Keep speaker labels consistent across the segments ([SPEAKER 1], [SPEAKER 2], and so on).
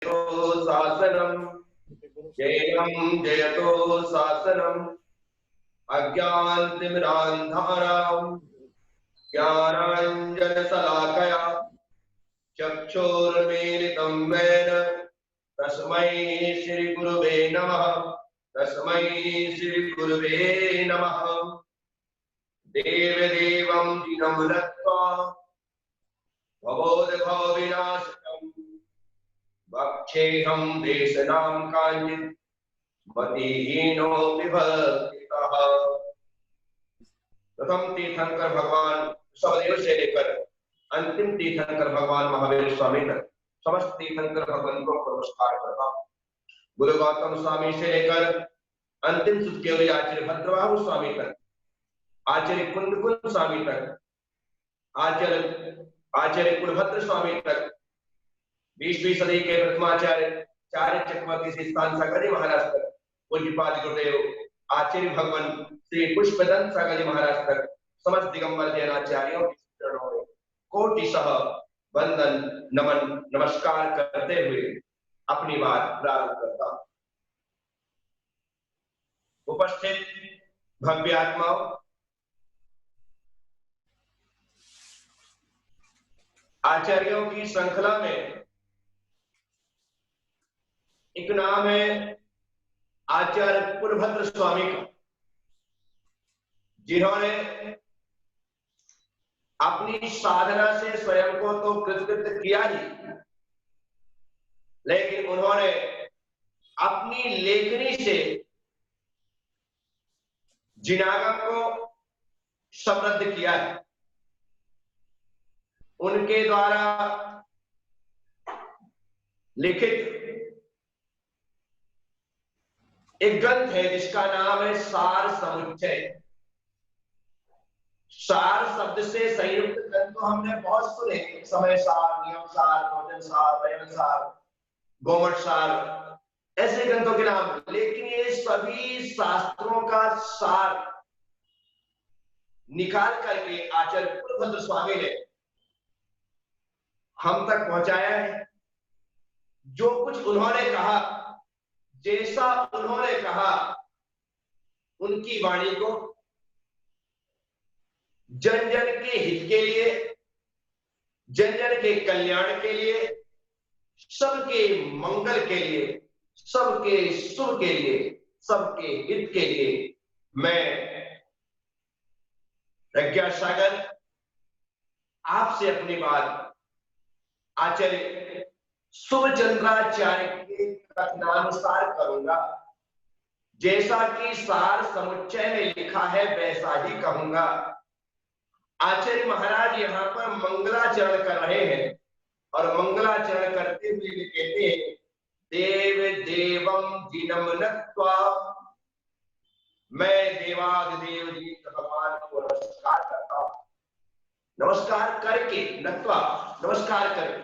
[SPEAKER 1] शासनम जयम जयतो शासनम अज्ञानतिमिरान्धानां ज्ञानाञ्जनशलाकया चक्षुर्मीलितं येन तस्मै श्रीगुरुवे नमः। तस्मै श्रीगुरुवे नमः। देवदेवं दिनं नत्वा भवोद्भवविनाशकं भक्षेऽहं देशनां काञ्चित् मतिहीनो विभक्तितः। प्रथम तीर्थंकर भगवान सवदेव से लेकर अंतिम तीर्थंकर भगवान महावीर स्वामी तक समस्त तीर्थंकर भगवान को नमस्कार करता हूं। गुरु गौतम स्वामी से लेकर अंतिम सुध केवल आचार्य भद्रबाहु स्वामी तक, आचार्य कुंदकुंद स्वामी तक, आचार्य कुलभद्र स्वामी तक, 20वीं सदी के प्रथमाचार्य चार्य चक्रवर्ती श्री स्थान सागर जी महाराज तक, पूज्यपाद गुरुदेव आचार्य भगवान श्री पुष्पदंत सागर जी महाराज तक समस्त दिगंबर जैनाचार्यों के चरणों में कोटिशः वंदन नमन नमस्कार करते हुए अपनी बात प्रारंभ करता हूं। उपस्थित भव्य आत्माओं, आचार्यों की श्रृंखला में एक नाम है आचार्य कुलभद्र स्वामी का, जिन्होंने अपनी साधना से स्वयं को तो कृतकृत किया ही, लेकिन उन्होंने अपनी लेखनी से जिनागम को समृद्ध किया है। उनके द्वारा लिखित एक ग्रंथ है जिसका नाम है सार समुच्चय। सार शब्द से संयुक्त ग्रंथ तो हमने बहुत सुने, समय सार, नियम सार, भोजन सार, वयन सार, गोमट सार, ऐसे ग्रंथों के नाम। लेकिन ये सभी शास्त्रों का सार निकाल करके आचार्य कुलभद्र स्वामी ने हम तक पहुंचाया है। जो कुछ उन्होंने कहा, जैसा उन्होंने कहा, उनकी वाणी को जन जन के हित के लिए, जन जन के कल्याण के लिए, सबके मंगल के लिए, सबके सुख के लिए, सबके हित के लिए मैं प्रज्ञा सागर आपसे अपनी बात आचार्य शुभचंद्राचार्य के कथनानुसार करूंगा। जैसा कि सार समुच्चय में लिखा है वैसा ही कहूंगा। आचार्य महाराज यहाँ पर मंगलाचरण कर रहे हैं और मंगलाचरण करते हुए भी कहते हैं, देव देवम जिनम नत्वा, मैं देवादिदेव जी भगवान को नमस्कार करता हूं। नमस्कार करके, नत्वा नमस्कार करके,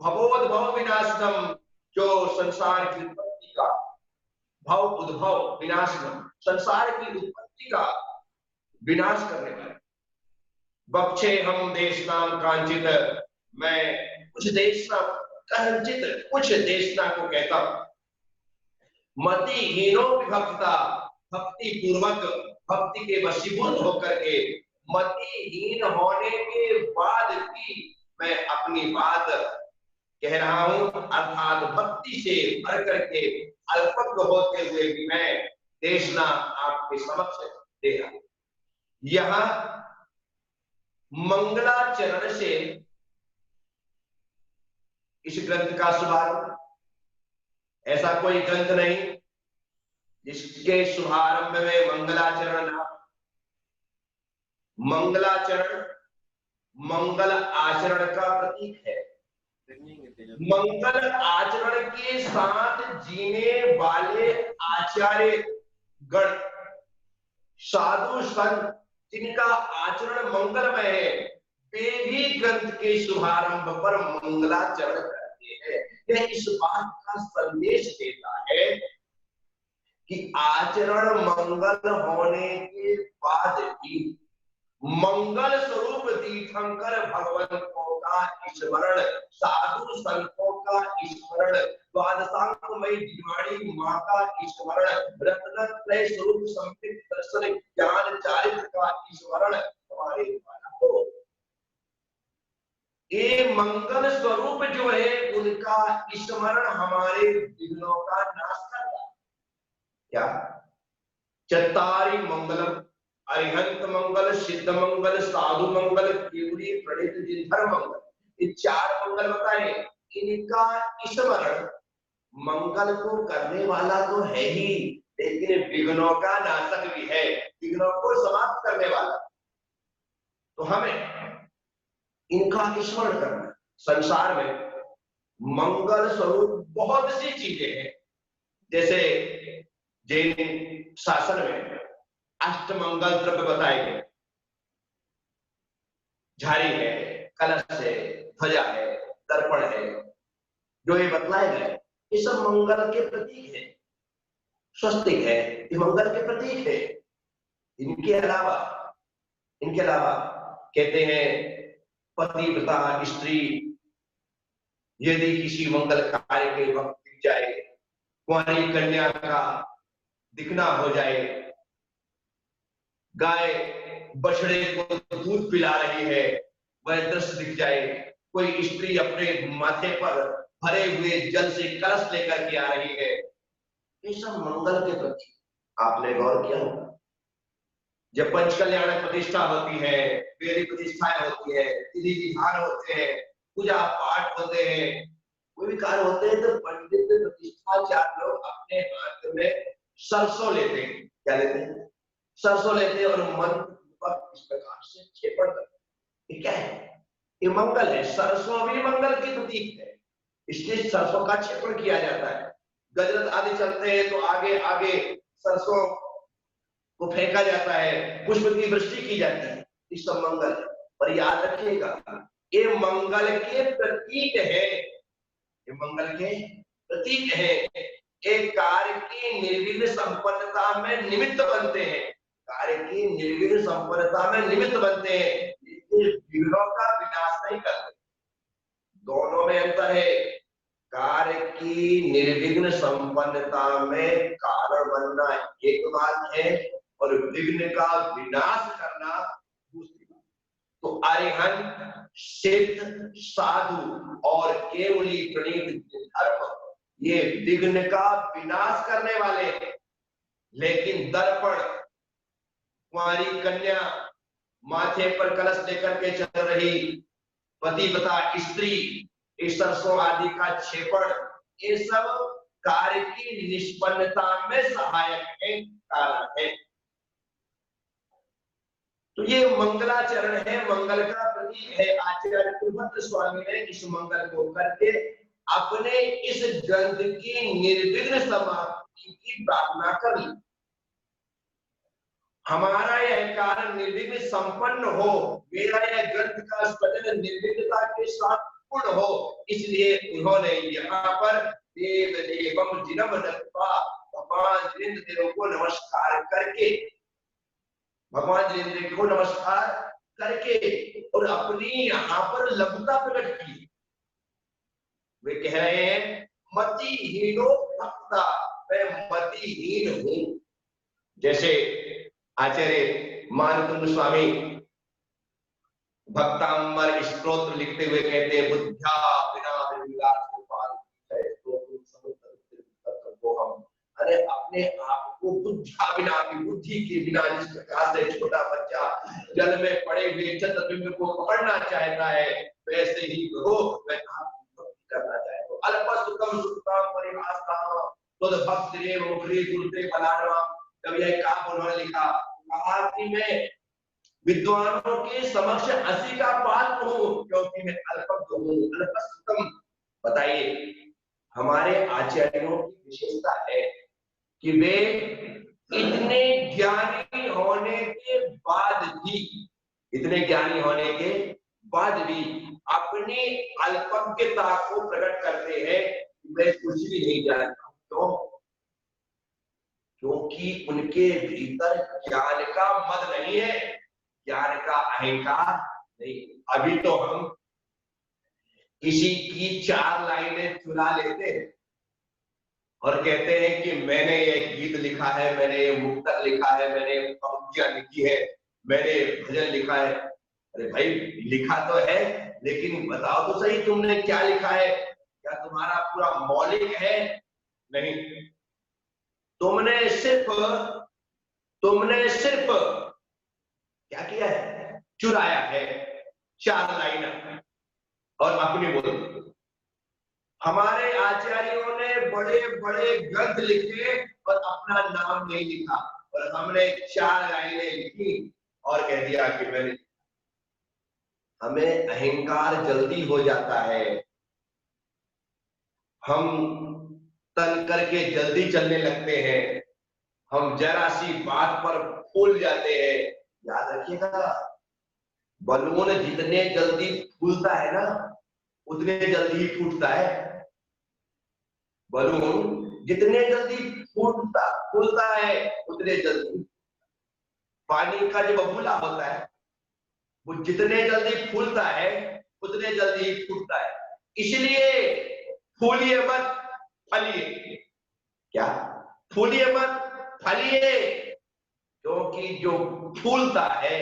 [SPEAKER 1] भवोद्भव विनाशनम, जो संसार की उत्पत्ति का, भव उद्भव विनाशनम, संसार की उत्पत्ति का विनाश करने वाले, बक्षे हम देश नाम कांचित, मैं कुछ देशना कांचित, कुछ देशना को कहता हूं। मति हीनो विभक्ता, भक्ति पूर्वक, भक्ति के वशीभूत होकर के, मतिहीन होने के बाद भी मैं अपनी बात कह रहा हूं, अर्थात भक्ति से भर करके अल्पज्ञ होते हुए भी मैं देशना आपके समक्ष दे रहा हूं। यहां मंगलाचरण से इस ग्रंथ का शुभारंभ, ऐसा कोई ग्रंथ नहीं जिसके शुभारंभ में मंगलाचरण ना। मंगलाचरण मंगल आचरण का प्रतीक है। मंगल आचरण के साथ जीने वाले आचार्य गण, साधु संत जिनका आचरण मंगलमय है, वे भी ग्रंथ के शुभारंभ पर मंगलाचरण करते हैं। यह इस बात का संदेश देता है कि आचरण मंगल होने के बाद भी मंगल स्वरूप तीर्थंकर भगवंतों का स्मरण, साधु संतों का स्मरण, द्वादशांकमयी दिवाणी माँ का स्मरण, रत्नत्रय स्वरूप संपित दर्शन ज्ञान चारित्र का स्मरण हमारे द्वारा हो। ये मंगल स्वरूप जो है उनका स्मरण हमारे विघ्नों का नाश करता है। क्या? चत्तारि मंगलम, अरिहंत मंगल, सिद्ध मंगल, साधु मंगल, केवली प्रणीत जिधर मंगल, ये 4 मंगल बताए। इनका स्मरण मंगल को करने वाला तो है ही, लेकिन विघ्नों का नाशक भी है, विघ्नों को समाप्त करने वाला। तो हमें इनका स्मरण करना। संसार में मंगल स्वरूप बहुत सी चीजें हैं, जैसे जैन शासन में अष्टमंगल द्रव्य बताए गए, झाड़ी है, कलश है, ध्वजा है, दर्पण है, जो ये बतलाए गए ये सब मंगल के प्रतीक है। स्वस्तिक है, ये मंगल के प्रतीक है। इनके अलावा कहते हैं पतिव्रता स्त्री यदि किसी मंगल कार्य के वक्त दिख जाए, कुंवारी कन्या का दिखना हो जाए, गाय बछड़े को दूध पिला रही है, वह दृश्य दिख जाए, कोई स्त्री अपने माथे पर भरे हुए जल से कलश लेकर के आ रही है, ये सब मंगल के प्रति। आपने गौर किया होगा जब पंच कल्याण प्रतिष्ठा होती है, वेदी प्रतिष्ठाएं होती है, विधि विधान होते हैं, पूजा पाठ होते हैं, कोई भी कार्य होते हैं, तो पंडित प्रतिष्ठाचार्य लोग अपने हाथ में सरसों लेते हैं। क्या लेते हैं? सरसों लेते हैं और मंत्र पर इस प्रकार से छेपड़ करते हैं। ये क्या है? ये मंगल है। सरसों भी मंगल की प्रतीक है, इसलिए सरसों का छेपड़ किया जाता है। गजरत आदि चलते हैं तो आगे आगे सरसों को फेंका जाता है, पुष्प की वृष्टि की जाती है, इस सब मंगल है। पर याद रखिएगा ये मंगल के प्रतीक है, ये मंगल के प्रतीक है। एक कार्य की निर्विघ्न संपन्नता में निमित्त बनते हैं, कार्य की निर्विघ्न संपन्नता में निमित्त बनते हैं, लेकिन विघ्नों का विनाश नहीं करते। दोनों में अंतर है। कार्य की निर्विघ्न संपन्नता में कारण बनना एक बात है और विघ्न का विनाश करना दूसरी बात। तो अरिहंत, सिद्ध, साधु और केवली प्रणीत धर्म ये विघ्न का विनाश करने वाले हैं। लेकिन दर्पण, कुंवारी कन्या, माथे पर कलश लेकर के चल रही पतिव्रता स्त्री, सरसों आदि का छेपड़, ये सब कार्य की निष्पन्नता में सहायक है, कारण है। तो ये मंगलाचरण है, मंगल का प्रतीक है। आचार्य कुलभद्र स्वामी ने इस मंगल को करके अपने इस ग्रंथ की निर्विघ्न समाप्ति की प्रार्थना कर ली। हमारा यह कार्य निर्विघ्न संपन्न हो, मेरा यह ग्रंथ का स्वजन निर्विघ्नता के साथ पूर्ण हो, इसलिए उन्होंने यहाँ पर देव देवम जिनम दत्वा भगवान जिनेंद्र देव को नमस्कार करके, भगवान जिनेंद्र को नमस्कार करके और अपनी यहाँ पर लघुता प्रकट की। वे कह रहे हैं मतिहीनो भक्ता, मैं मतिहीन हूं। जैसे आचार्य मानकुंड स्वामी भक्तांबर स्तोत्र लिखते हुए कहते हैं बुद्ध्या बिना हम, अरे अपने आप को बुद्धिया बिना, बुद्धि के बिना, जिस प्रकार से छोटा बच्चा जल में पड़े हुए चंद्रबिंब को पकड़ना चाहता है, वैसे ही हो करना चाहे तो अल्पसुतम सुतम परिभाषा तो भक्ति मुखरी गुरुते फलाना। जब यह काम उन्होंने लिखा, कहा कि मैं विद्वानों के समक्ष हंसी का पात्र हूं, क्योंकि मैं अल्पज्ञ हूं, अल्पसुतम। बताइए हमारे आचार्यों की विशेषता है कि वे इतने ज्ञानी होने के बाद भी, इतने ज्ञानी होने के बाद भी अपनी अल्पज्ञता को प्रकट करते हैं। मैं कुछ भी नहीं जानता। क्यों? क्योंकि उनके भीतर ज्ञान का मद नहीं है। ज्ञान का अहंकार नहीं। अभी तो हम किसी की 4 लाइनें चुरा लेते हैं और कहते हैं कि मैंने ये गीत लिखा है, मैंने ये मुक्तक लिखा है, मैंने पंक्तियां लिखी है, मैंने भजन लिखा है। अरे भाई, लिखा तो है, लेकिन बताओ तो सही तुमने क्या लिखा है? क्या तुम्हारा पूरा मौलिक है? नहीं। तुमने सिर्फ क्या किया है? चुराया है 4 लाइन और अपनी बोल। हमारे आचार्यों ने बड़े बड़े ग्रंथ लिखे और अपना नाम नहीं लिखा, और हमने 4 लाइनें लिखी और कह दिया कि मैंने। हमें अहंकार जल्दी हो जाता है, हम तन करके जल्दी चलने लगते हैं, हम जरा सी बात पर फूल जाते हैं। याद रखिएगा, बलून जितने जल्दी फूलता है ना, उतने जल्दी ही फूटता है। बलून जितने जल्दी फूलता है, उतने जल्दी। पानी का जो बबूला होता है, वो जितने जल्दी फूलता है, उतने जल्दी ही फूटता है। इसलिए फूलिए मत, फलिए। क्या? फूलिए मत, फलिए। क्योंकि जो फूलता है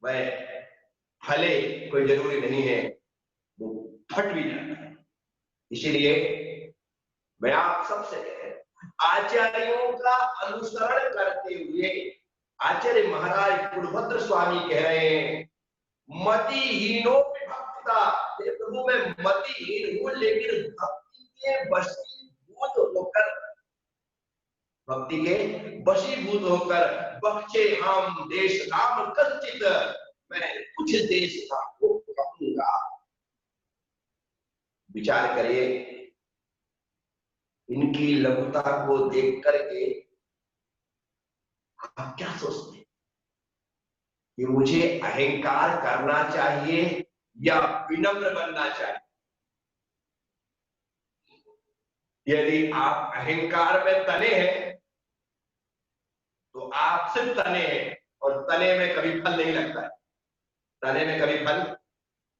[SPEAKER 1] वह फले कोई जरूरी नहीं है, वो फट भी जाता है। इसीलिए मैं आप सबसे आचार्यों का अनुसरण करते हुए, आचार्य महाराज कुलभद्र स्वामी कह रहे हैं, मतिहीनो भक्ता। प्रभु मैं मतिहीन हूं, लेकिन भक्ति के वशीभूत होकर, भक्ति के वशीभूत होकर बख्शे हम देश नाम कंचित, मैं कुछ देश का को कहूंगा। विचार करिए, इनकी लघुता को देख करके आप क्या सोचते हैं कि मुझे अहंकार करना चाहिए या विनम्र बनना चाहिए? यदि आप अहंकार में तने हैं तो आप सिर्फ तने हैं, और तने में कभी फल नहीं लगता है। तने में कभी फल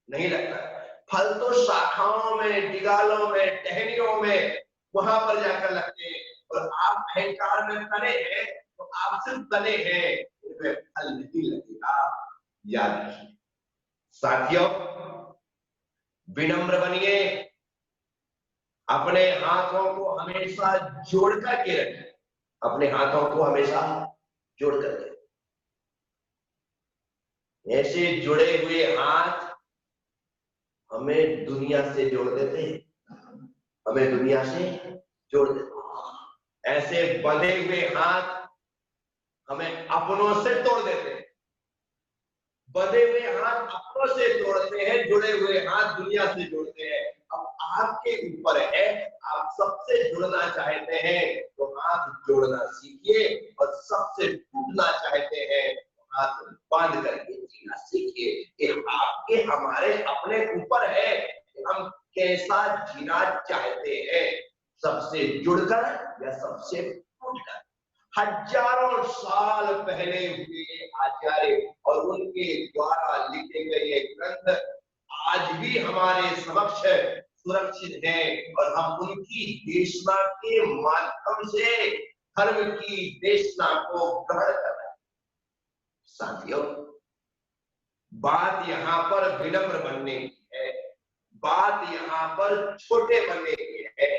[SPEAKER 1] नहीं लगता है। फल तो शाखाओं में, डिगालों में, टहनियों में, वहां पर जाकर लगते हैं। और आप अहंकार में तने हैं तो आप सिर्फ तने हैं, इनमें फल नहीं लगेगा। याद रखिए साथियों, विनम्र बनिए, अपने हाथों को हमेशा जोड़ करके रखें, अपने हाथों को हमेशा जोड़ करके। ऐसे जुड़े हुए हाथ हमें दुनिया से जोड़ देते हैं, हमें दुनिया से जोड़ देते हैं। ऐसे बंधे हुए हाथ हमें अपनों से तोड़ देते हैं। बंधे हुए हाथ अपनों से जोड़ते हैं, जुड़े हुए हाथ दुनिया से जोड़ते हैं। अब आपके ऊपर है, आप सबसे जुड़ना चाहते हैं तो हाथ जोड़ना सीखिए, और सबसे टूटना चाहते हैं तो हाथ बांध करके जीना सीखिए। कि आपके हमारे अपने ऊपर है कि हम कैसा जीना चाहते हैं, सबसे जुड़कर या सबसे टूटकर। हजारों साल पहले हुए आचार्य और उनके द्वारा लिखे गए ग्रंथ आज भी हमारे समक्ष सुरक्षित हैं, और हम उनकी देशना के माध्यम से धर्म की देशना को ग्रहण कर रहे हैं। साथियों, बात यहाँ पर विनम्र बनने की है, बात यहाँ पर छोटे बनने की है,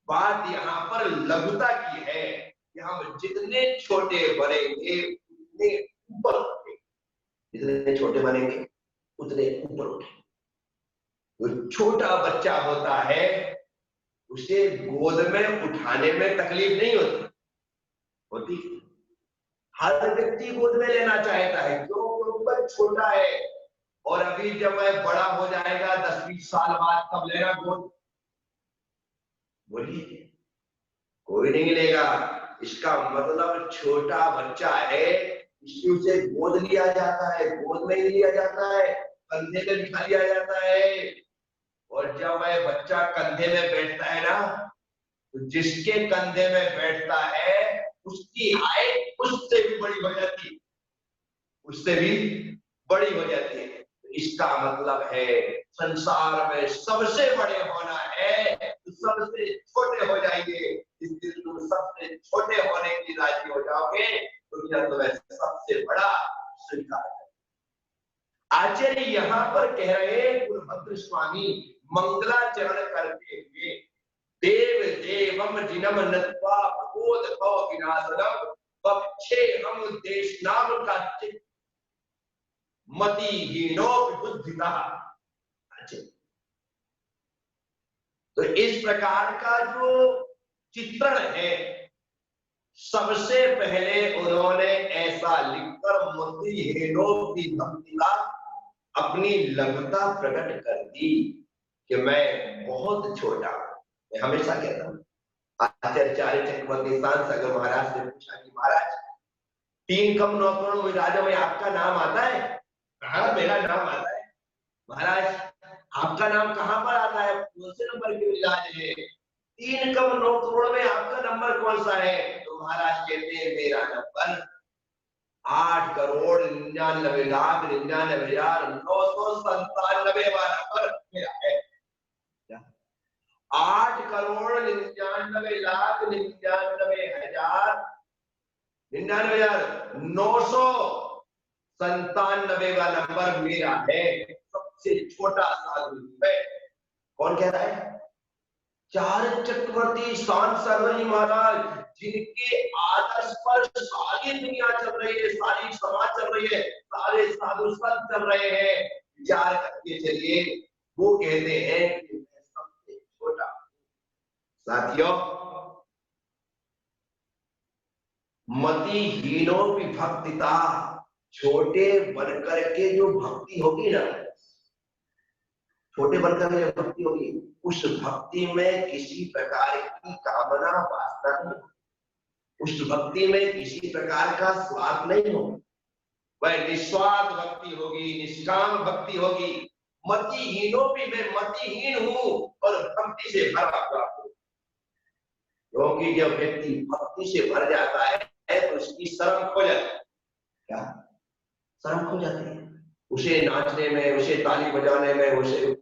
[SPEAKER 1] बात यहाँ पर लघुता की है कि हम जितने छोटे बनेंगे उतने ऊपर उठेंगे, जितने छोटे बनेंगे उतने ऊपर उठेंगे। जो छोटा बच्चा होता है उसे गोद में उठाने में तकलीफ नहीं होती। हर व्यक्ति गोद में लेना चाहता है, क्योंकि वह छोटा है। और अभी जब वह बड़ा हो जाएगा 10-20 साल बाद, तब लेना गोद? बोलिए, कोई नहीं लेगा। इसका मतलब छोटा बच्चा है, इसलिए उसे गोद लिया जाता है, गोद में ही लिया जाता है, कंधे में बिठा लिया जाता है। और जब वह बच्चा कंधे में बैठता है ना, तो जिसके कंधे में बैठता है उसकी हाइट उससे भी बड़ी हो जाती है, उससे भी बड़ी हो जाती है। इसका मतलब है संसार में सबसे बड़े होना है तो सबसे छोटे हो जाइए। इस दिन तुम सबसे छोटे होने की राजी हो जाओगे दुनिया तुम्हें सबसे बड़ा स्वीकार है। आचार्य यहाँ पर कह रहे गुरुभद्र स्वामी मंगलाचरण करते हुए देव देवम जिनम नत्वा भगोद भव विनाशनम पक्षे हम देश नाम का मति हीनो विबुद्धिता। तो इस प्रकार का जो चित्रण है सबसे पहले उन्होंने ऐसा लिखकर मति हीनो की भक्तिता अपनी लघुता प्रकट कर दी कि मैं बहुत छोटा हूं। मैं हमेशा कहता हूं, आचार्य चक्रवर्ती सांस अगर महाराज से पूछा कि महाराज 3 कम 9 करोड़ विराजों में आपका नाम आता है? कहा मेरा नाम आता है। महाराज आपका नाम कहां पर आता है? कौन से नंबर के विराज है? 3 कम 9 करोड़ में आपका नंबर कौन सा है? तो महाराज कहते हैं मेरा नंबर 8,99,99,997 नंबर मेरा है। 8,99,99,997 का नंबर मेरा है। सबसे छोटा साधु है। कौन कह रहा है? आचार्य चक्रवर्ती शांत सर्वजी महाराज, जिनके आदर्श पर सारी दुनिया चल रही है, सारी समाज चल रही है, सारे साधु संत चल रहे हैं। विचार करके चलिए, वो कहते हैं कि मैं सबसे छोटा। साथियों, मति हीनो भी भक्तिता, छोटे बनकर के जो भक्ति होगी ना, छोटे बनकर के जो भक्ति होगी, उस भक्ति में किसी प्रकार की कामना वासना नहीं, उस भक्ति में किसी प्रकार का स्वार्थ नहीं हो, वह निस्वार्थ भक्ति होगी, निष्काम भक्ति होगी। मतिहीनों भी मैं मतिहीन हूं और भक्ति से भरा हुआ हूं। क्योंकि जब व्यक्ति भक्ति से भर जाता है तो उसकी शर्म खो जाती है। क्या शर्म खो जाती है? उसे नाचने में, उसे ताली बजाने में, उसे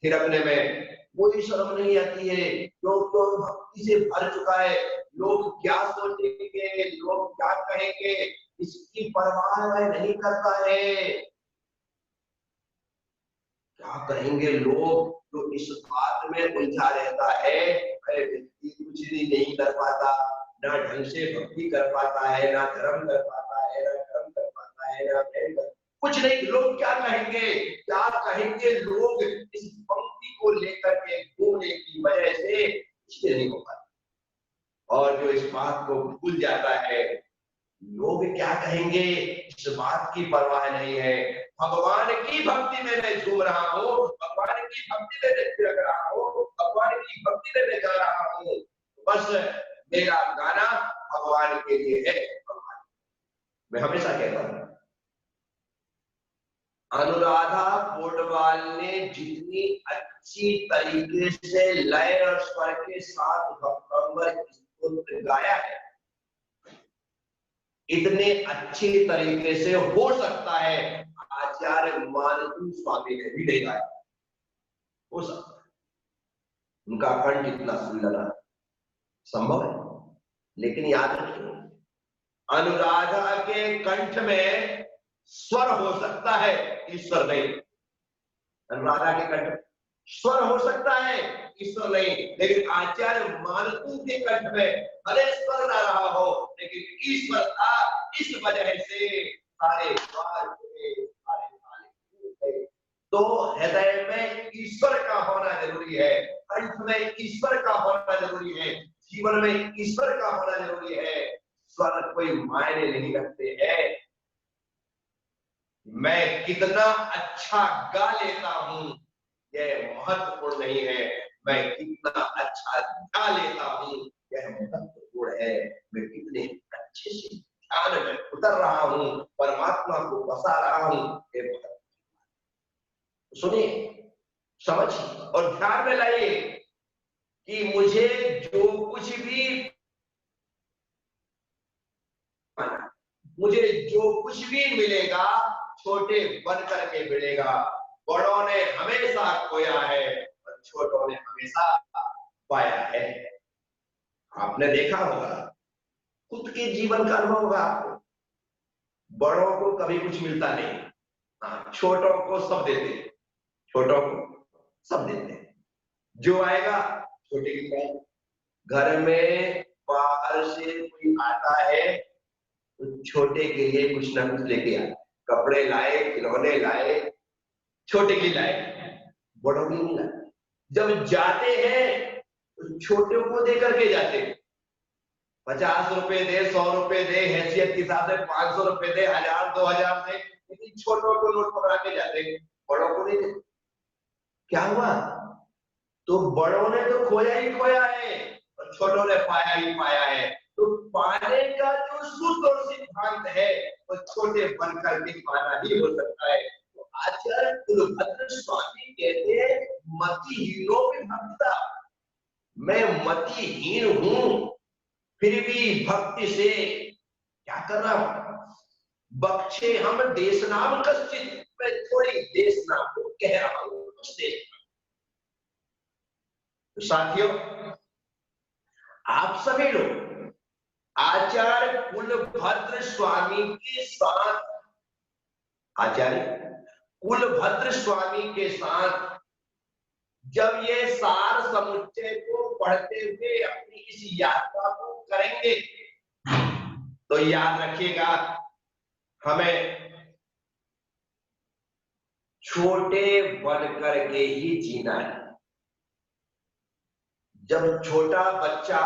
[SPEAKER 1] थिरकने में कोई शर्म नहीं आती है। लोग तो भक्ति से भर चुका है। लोग क्या सोचेंगे, लोग क्या कहेंगे, इसकी परवाह वह नहीं करता है। क्या कहेंगे लोग, जो इस बात में उलझा रहता है। व्यक्ति कुछ भी नहीं कर पाता, ना ढंग से भक्ति कर पाता है, ना धर्म कर पाता है, ना कर्म कर पाता है, ना प्रेम कर, कुछ नहीं। लोग क्या कहेंगे, क्या कहेंगे लोग, इस पंक्ति को लेकर के घूमने की वजह से कुछ नहीं हो पाता। और जो इस बात को भूल जाता है, लोग क्या कहेंगे, इस बात की परवाह नहीं है। भगवान की भक्ति में मैं झूम रहा हूँ, भगवान की भक्ति में मैं थिरक रहा हूँ, भगवान की भक्ति में मैं जा रहा हूँ। बस मेरा गाना भगवान के लिए है। भगवान, मैं हमेशा कहता हूँ, अनुराधा पोडवाल ने जितनी अच्छी तरीके से लय और स्वर के साथ भक्तंबर स्तोत्र गाया है, इतने अच्छी तरीके से हो सकता है आचार्य मानतु स्वामी ने भी नहीं गाया। हो सकता है, उनका कंठ इतना सुलला संभव है। लेकिन याद रखिए, अनुराधा के कंठ में स्वर हो सकता है, ईश्वर नहीं। अनुराधा के कंठ स्वर हो सकता है, ईश्वर नहीं। लेकिन आचार्य मानतु के कंठ में भले स्वर ना रहा हो, लेकिन ईश्वर था। इस वजह से सारे द्वार खुले, सारे ताले खुले। तो हृदय में ईश्वर का होना जरूरी है, कंठ में ईश्वर का होना जरूरी है, जीवन में ईश्वर का होना जरूरी है। स्वर कोई मायने नहीं रखते हैं। मैं कितना अच्छा गा लेता हूं यह महत्वपूर्ण नहीं है, मैं कितना अच्छा गा लेता हूं यह महत्वपूर्ण है। मैं कितने अच्छे से ध्यान में उतर रहा हूं, परमात्मा को बसा रहा हूं, ये महत्वपूर्ण। सुनिए, समझिए और ध्यान में लाइए कि मुझे जो कुछ भी मुझे जो कुछ भी मिलेगा छोटे बन करके मिलेगा। बड़ों ने हमेशा खोया है और छोटों ने हमेशा पाया है। आपने देखा होगा, खुद के जीवन का अनुभव होगा आपको, बड़ों को कभी कुछ मिलता नहीं, हाँ, छोटों को सब देते हैं, छोटों को सब देते हैं। जो आएगा छोटे की पाएगा। घर में बाहर से कोई आता है तो छोटे के लिए कुछ ना कुछ लेके आए, कपड़े लाए, खिलौने लाए, छोटे के लिए लाए, बड़ों के लिए नहीं लाए। जब जाते हैं तो छोटे को दे करके जाते हैं। 50 रुपए दे, 100 रुपए दे, हैसियत के हिसाब से 500 रुपए दे, 1000, 2000 दे, लेकिन छोटों को नोट पकड़ा के जाते हैं, बड़ों को नहीं देते। क्या हुआ? तो बड़ों ने तो खोया ही खोया है और छोटों ने पाया ही पाया है। तो पाने का जो सूत्र और सिद्धांत है वो छोटे बन करके पाना ही हो सकता है। तो आचार्य कुलभद्र स्वामी कहते हैं, मतिहीनों की भक्तता। मैं मतिहीन हूं, फिर भी भक्ति से क्या कर रहा हूं? बख्शे हम देश नाम कश्चित, मैं थोड़ी देश नाम को कह रहा हूं, उस देश। तो साथियों, आप सभी लोग आचार्य कुलभद्र स्वामी के साथ, आचार्य कुलभद्र स्वामी के साथ जब ये सार समुच्चय को पढ़ते हुए अपनी इस यात्रा को करेंगे तो याद रखिएगा, हमें छोटे बन करके ही जीना है। जब छोटा बच्चा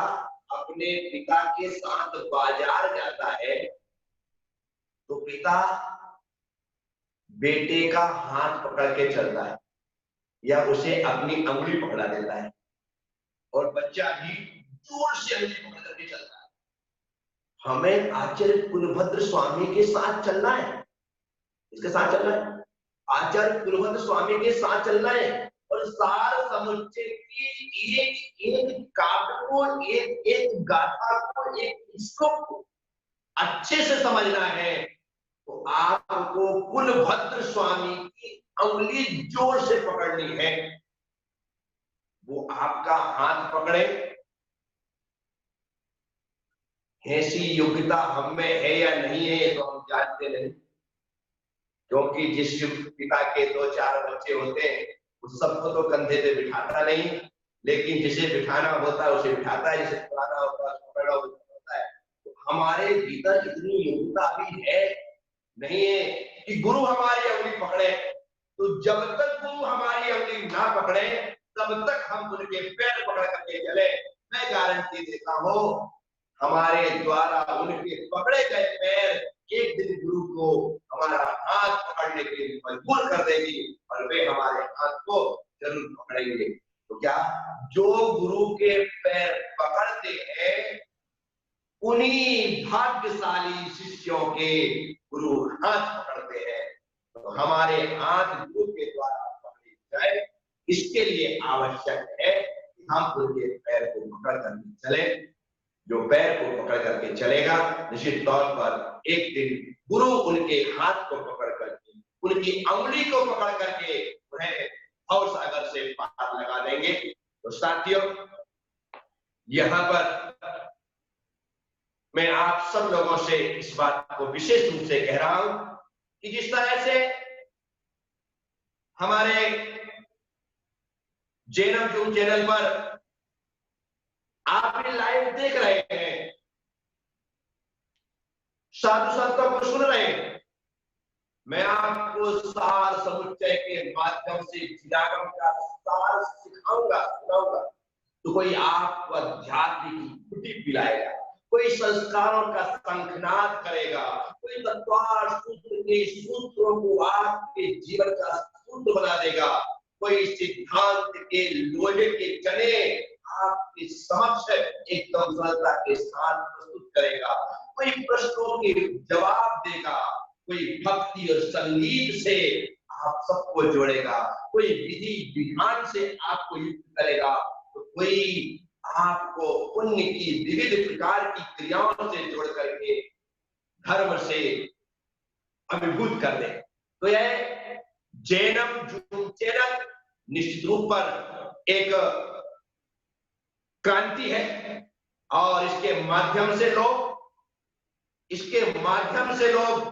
[SPEAKER 1] अपने पिता के साथ बाजार जाता है तो पिता बेटे का हाथ पकड़ के चलता है या उसे अपनी अंगुली पकड़ा देता है और बच्चा भी जोर से अंगुली पकड़ करके चलता है। हमें आचार्य कुलभद्र स्वामी के साथ चलना है, इसके साथ चलना है, आचार्य कुलभद्र स्वामी के साथ चलना है और सार समुच्चय की एक एक काव्य को, एक एक गाथा को, एक श्लोक को अच्छे से समझना है। तो आपको कुलभद्र स्वामी की अंगुली जोर से पकड़नी है। वो आपका हाथ पकड़े, ऐसी योग्यता हम में है या नहीं है ये तो हम जानते नहीं, क्योंकि जिस पिता के 2-4 बच्चे होते हैं उस सबको तो कंधे पे बिठाता नहीं, लेकिन जिसे बिठाना होता है उसे बिठाता है, जिसे पकड़ना होता है उसको पकड़ा होता है। तो हमारे भीतर इतनी योग्यता अभी है नहीं है कि गुरु हमारी अंगुली पकड़े। तो जब तक गुरु हमारी अंगुली ना पकड़े तब तक हम उनके पैर पकड़ करके चले। मैं गारंटी देता हूं, हमारे द्वारा उनके पकड़े गए पैर एक दिन गुरु को हमारा हाथ पकड़ने के लिए मजबूर कर देगी और वे हमारे हाथ को जरूर पकड़ेंगे। तो क्या जो गुरु के पैर पकड़ते हैं उन्हीं भाग्यशाली शिष्यों के गुरु हाथ पकड़ते हैं। तो हमारे हाथ गुरु के द्वारा पकड़े जाए, इसके लिए आवश्यक है कि हम उनके पैर को पकड़ कर चले। जो पैर को पकड़ करके चलेगा निश्चित तौर पर एक दिन गुरु उनके हाथ को पकड़ करके, उनकी अंगुली को पकड़ करके उन्हें भव सागर से पार लगा देंगे। तो साथियों, यहां पर मैं आप सब लोगों से इस बात को विशेष रूप से कह रहा हूं कि जिस तरह से हमारे जैनम जूम चैनल पर आप लाइव देख रहे हैं, साधु संतों को सुन रहे हैं, मैं आपको सार समुच्चय के माध्यम से जिज्ञासा का सार सिखाऊंगा, सुनाऊंगा। तो कोई आपको अध्यात्म की खुटी पिलाएगा, कोई संस्कारों का शंखनाद करेगा, कोई तत्वार सूत्र के सूत्रों को आपके जीवन का सूत्र बना देगा, कोई सिद्धांत के लोहे के चने आपके समक्ष एकदम सरलता के साथ प्रस्तुत करेगा, कोई प्रश्नों के जवाब देगा, कोई भक्ति और संगीत से आप सबको जोड़ेगा, कोई विधि विधान से आपको युक्त करेगा, तो कोई आपको पुण्य की विविध प्रकार की क्रियाओं से जोड़ करके धर्म से अभिभूत कर दे। तो यह जैनम जूम चैनल निश्चित रूप पर एक क्रांति है और इसके माध्यम से लोग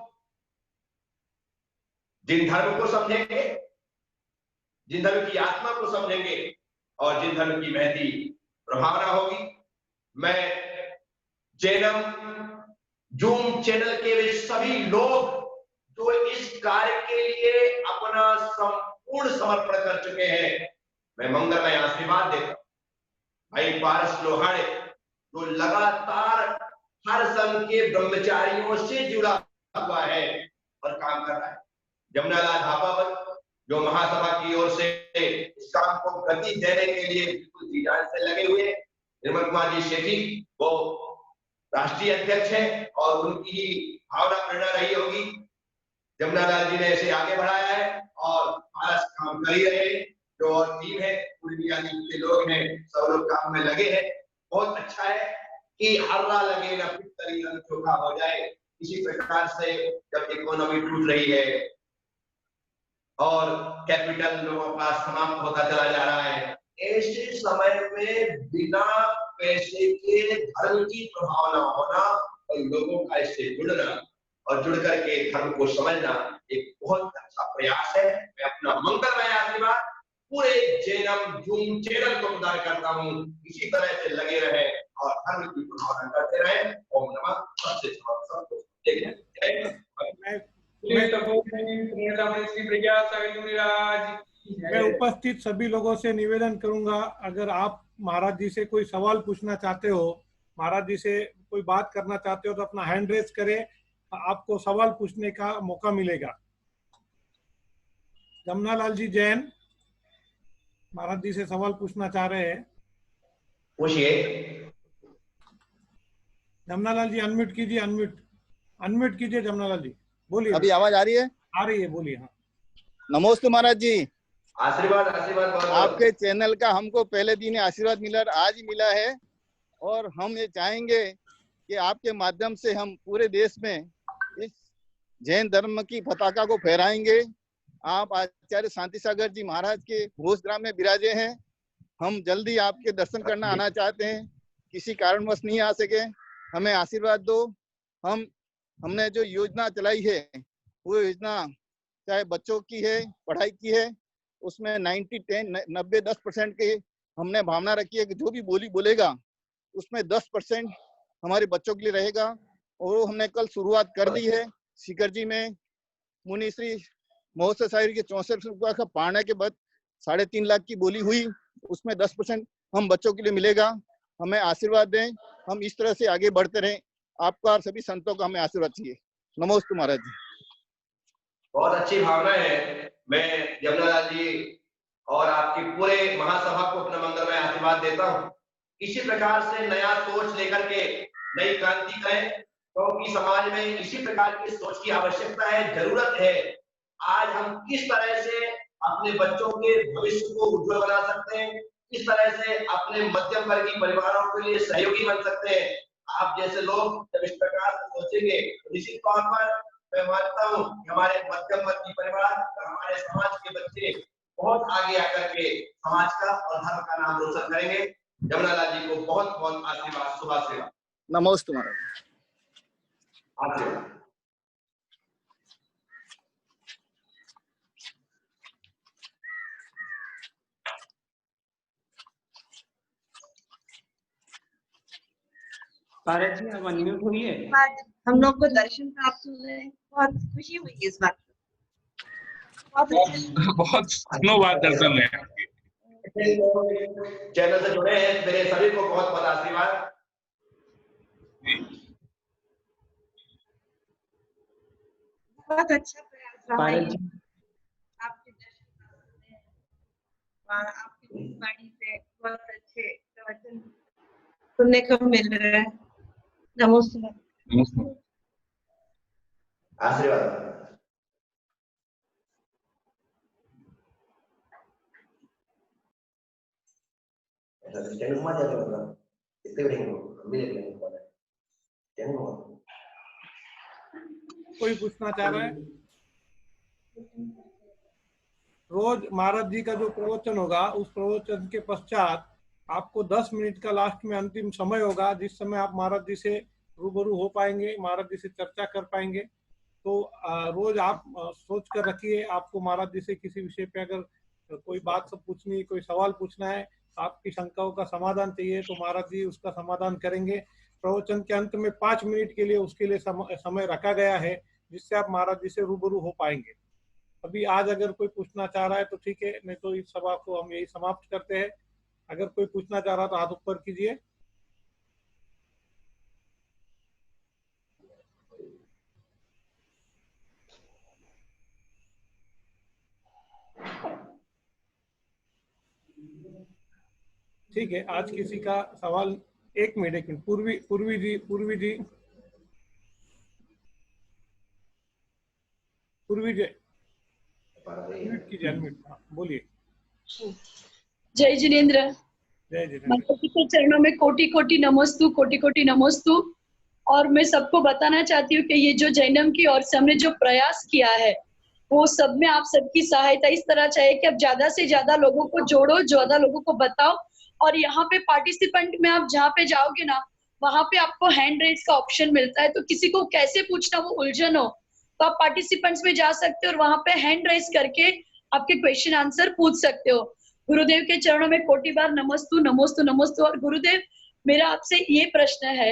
[SPEAKER 1] जिन धर्म को समझेंगे, जिन धर्म की आत्मा को समझेंगे और जिन धर्म की महती प्रभावना होगी। मैं जैनम जूम चैनल के वे सभी लोग जो इस कार्य के लिए अपना संपूर्ण समर्पण कर चुके हैं, मैं मंगलमय आशीर्वाद देता हूं। भाई पारस लोहाड़े जो लगातार हर संघ के ब्रह्मचारियों से जुड़ा हुआ है और काम कर रहा है। जमुनालाल धापावत जो महासभा की ओर से इस काम को गति देने के लिए बिल्कुल जी जान से लगे हुए। निर्मल कुमार जी शेठी वो राष्ट्रीय अध्यक्ष है और उनकी भावना प्रेरणा रही होगी। जमुनालाल जी ने इसे आगे बढ़ाया है और पारस काम कर ही रहे। जो और टीम है पूरी के लोग हैं, सब लोग काम में लगे हैं। बहुत अच्छा है कि हर्रा लगे ना पितरी न चोखा हो जाए। इसी प्रकार से जब इकोनॉमी टूट रही है और कैपिटल लोगों का समाप्त होता चला जा रहा है, ऐसे समय में बिना पैसे के धर्म की प्रभावना होना और लोगों का इससे जुड़ना और जुड़ करके धर्म को समझना एक बहुत अच्छा प्रयास है। मैं अपना मंगलमय आशीर्वाद पूरे जैनम जूम चैनल को प्रदान करता हूँ। इसी तरह से लगे रहे और धर्म की प्रभावना करते रहे। ओम नमः सबसे सबको
[SPEAKER 2] मैं उपस्थित सभी लोगों से निवेदन करूंगा, अगर आप महाराज जी से कोई सवाल पूछना चाहते हो, महाराज जी से कोई बात करना चाहते हो तो अपना हैंड रेज करें, आपको सवाल पूछने का मौका मिलेगा। जमुनालाल जी जैन महाराज जी से सवाल पूछना चाह रहे हैं,
[SPEAKER 1] पूछिए।
[SPEAKER 2] जमुनालाल जी अनम्यूट कीजिए, अनम्यूट कीजिए जमुनालाल जी, बोलिए।
[SPEAKER 3] अभी आवाज आ रही है?
[SPEAKER 2] आ रही है, बोलिए। हाँ,
[SPEAKER 3] नमस्ते महाराज जी।
[SPEAKER 1] आशीर्वाद आशीर्वाद बहुत
[SPEAKER 3] आपके चैनल का हमको पहले दिन आशीर्वाद मिला, आज ही मिला है और हम ये चाहेंगे कि आपके माध्यम से हम पूरे देश में इस जैन धर्म की पताका को फहराएंगे। आप आचार्य शांति सागर जी महाराज के भोजग्राम में विराजे हैं। हम जल्दी आपके दर्शन करना आना चाहते हैं, किसी कारणवश नहीं आ सके, हमें आशीर्वाद दो। हमने जो योजना चलाई है वो योजना चाहे बच्चों की है, पढ़ाई की है, उसमें 90-10% के हमने भावना रखी है कि जो भी बोली बोलेगा उसमें 10% हमारे बच्चों के लिए रहेगा। और वो हमने कल शुरुआत कर दी है। सीकर जी में मुनि श्री महोत्सव साहिब के 64 रुपये का पाने के बाद 3.5 लाख की बोली हुई, उसमें 10% हम बच्चों के लिए मिलेगा। हमें आशीर्वाद दें, हम इस तरह से आगे बढ़ते रहें। आपका और सभी संतों का हमें आशीर्वाद चाहिए। नमस्ते महाराज जी।
[SPEAKER 1] बहुत अच्छी भावना है। मैं जमुनालाल जी और आपकी पूरे महासभा को अपना मंगलमय आशीर्वाद देता हूँ। इसी प्रकार से नया सोच लेकर के नई क्रांति करें, क्योंकि समाज में इसी प्रकार की सोच की आवश्यकता है, जरूरत है। आज हम किस तरह से अपने बच्चों के भविष्य को उज्जवल बना सकते हैं, किस तरह से अपने मध्यम वर्गीय परिवारों के लिए सहयोगी बन सकते हैं। आप जैसे लोग जब इस प्रकार से सोचेंगे तो निश्चित तौर पर मैं मानता हूँ कि हमारे मध्यम वर्गीय परिवार और हमारे समाज के बच्चे बहुत आगे आकर के समाज का और धर्म का नाम रोशन करेंगे। जमुनालाल जी को बहुत बहुत आशीर्वाद, शुभाशीर्वाद।
[SPEAKER 3] नमस्ते महाराज।
[SPEAKER 1] आशीर्वाद।
[SPEAKER 4] भारत जी आप अनम्यूट हुई है।
[SPEAKER 5] हम लोग को दर्शन प्राप्त हो गए, बहुत खुशी हुई इस बात को।
[SPEAKER 6] बहुत धन्यवाद दर्शन है।
[SPEAKER 1] चैनल से जुड़े हैं मेरे सभी को बहुत बहुत आशीर्वाद।
[SPEAKER 5] बहुत अच्छा प्रयास रहा है आपके दर्शन और आपकी वाणी से बहुत अच्छे प्रवचन सुनने को मिल रहा है। नमस्ते।
[SPEAKER 1] आशीर्वाद। चैनल घुमा जाएगा, मतलब इतने बड़े हम भी देख लेंगे चैनल घुमा।
[SPEAKER 2] कोई पूछना चाह रहा है? रोज महाराज जी का जो प्रवचन होगा, उस प्रवचन के पश्चात आपको 10 मिनट का लास्ट में अंतिम समय होगा, जिस समय आप महाराज जी से रूबरू हो पाएंगे, महाराज जी से चर्चा कर पाएंगे। तो रोज आप सोच कर रखिए, आपको महाराज जी से किसी विषय पे अगर कोई बात सब पूछनी, कोई सवाल पूछना है, आपकी शंकाओं का समाधान चाहिए, तो महाराज जी उसका समाधान करेंगे। प्रवचन के अंत में 5 मिनट के लिए उसके लिए समय रखा गया है, जिससे आप महाराज जी से रूबरू हो पाएंगे। अभी आज अगर कोई पूछना चाह रहा है तो ठीक है, नहीं तो इस सभा को हम यही समाप्त करते हैं। अगर कोई पूछना चाह रहा तो हाथ ऊपर कीजिए। ठीक है, आज किसी का सवाल? एक मिनट, पूर्वी जी अनम्यूट कीजिए, अनम्यूट, बोलिए।
[SPEAKER 7] जय जिनेन्द्र।
[SPEAKER 2] जय जिनेन्द्र।
[SPEAKER 7] माता जी के चरणों में कोटि कोटि नमस्तु, कोटि कोटि नमस्तु। और मैं सबको बताना चाहती हूँ कि ये जो जैनम की ओर से हमने जो प्रयास किया है, वो सब में आप सबकी सहायता इस तरह चाहिए कि अब ज्यादा से ज्यादा लोगों को जोड़ो, ज्यादा लोगों को बताओ। और यहाँ पे पार्टिसिपेंट में आप जहाँ पे जाओगे ना, वहां पे आपको हैंड रेज का ऑप्शन मिलता है, तो किसी को कैसे पूछना वो उलझन हो, तो आप पार्टिसिपेंट्स में जा सकते हो और वहां पे हैंड रेज करके आपके क्वेश्चन आंसर पूछ सकते हो। गुरुदेव के चरणों में कोटि बार नमस्तु नमस्तु नमस्तु। और गुरुदेव, मेरा आपसे ये प्रश्न है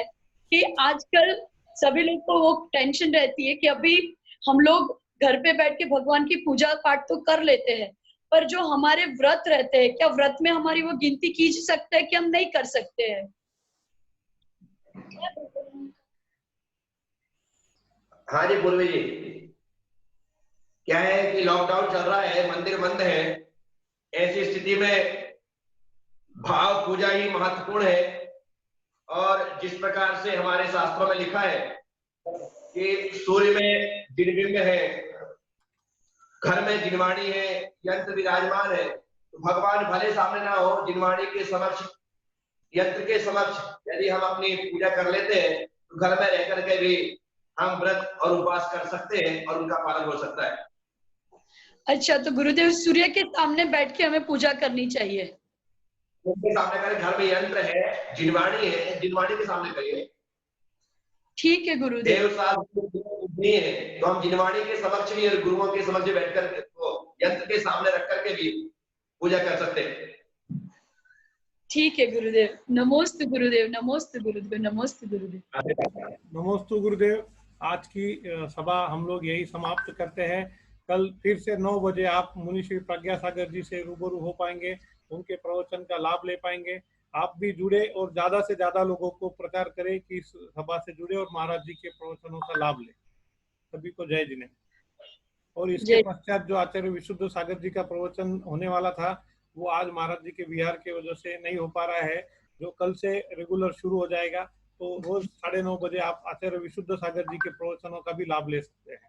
[SPEAKER 7] कि आजकल सभी लोग को वो टेंशन रहती है कि अभी हम लोग घर पे बैठ के भगवान की पूजा पाठ तो कर लेते हैं, पर जो हमारे व्रत रहते हैं, क्या व्रत में हमारी वो गिनती की जा सकता है कि हम नहीं कर सकते हैं?
[SPEAKER 1] हाँ जी पूर्वी जी, क्या है कि लॉकडाउन चल रहा है, मंदिर बंद है, ऐसी स्थिति में भाव पूजा ही महत्वपूर्ण है। और जिस प्रकार से हमारे शास्त्रों में लिखा है कि सूर्य में जिनबिंब है, घर में जिनवाणी है, यंत्र विराजमान है, तो भगवान भले सामने ना हो, जिनवाणी के समक्ष, यंत्र के समक्ष यदि हम अपनी पूजा कर लेते हैं तो घर में रह करके भी हम व्रत और उपवास कर सकते हैं और उनका पालन हो सकता है।
[SPEAKER 7] अच्छा, तो गुरुदेव सूर्य के सामने बैठ के हमें पूजा करनी चाहिए?
[SPEAKER 1] उनके सामने करें, घर में यंत्र है, जिनवाणी है, जिनवाणी के सामने करिए।
[SPEAKER 7] ठीक है गुरुदेव।
[SPEAKER 1] देव नहीं है तो हम जिनवाणी के समक्ष भी और गुरुओं के समक्ष बैठ कर तो यंत्र के सामने रख करके भी पूजा कर सकते हैं।
[SPEAKER 7] ठीक है गुरुदेव। नमोस्तु गुरुदेव, नमोस्तु गुरुदेव, नमोस्तु गुरुदेव।
[SPEAKER 2] नमोस्तु गुरुदेव। आज की सभा हम लोग यही समाप्त करते हैं। कल फिर से 9 बजे आप मुनि श्री प्रज्ञा सागर जी से रूबरू हो पाएंगे, उनके प्रवचन का लाभ ले पाएंगे। आप भी जुड़े और ज्यादा से ज्यादा लोगों को प्रचार करें कि इस सभा से जुड़े और महाराज जी के प्रवचनों का लाभ ले। सभी को जय जिनेन्द्र। और इसके पश्चात जो आचार्य विशुद्ध सागर जी का प्रवचन होने वाला था, वो आज महाराज जी के विहार की वजह से नहीं हो पा रहा है, जो कल से रेगुलर शुरू हो जाएगा। तो रोज 9:30 बजे आप आचार्य विशुद्ध सागर जी के प्रवचनों का भी लाभ ले सकते हैं।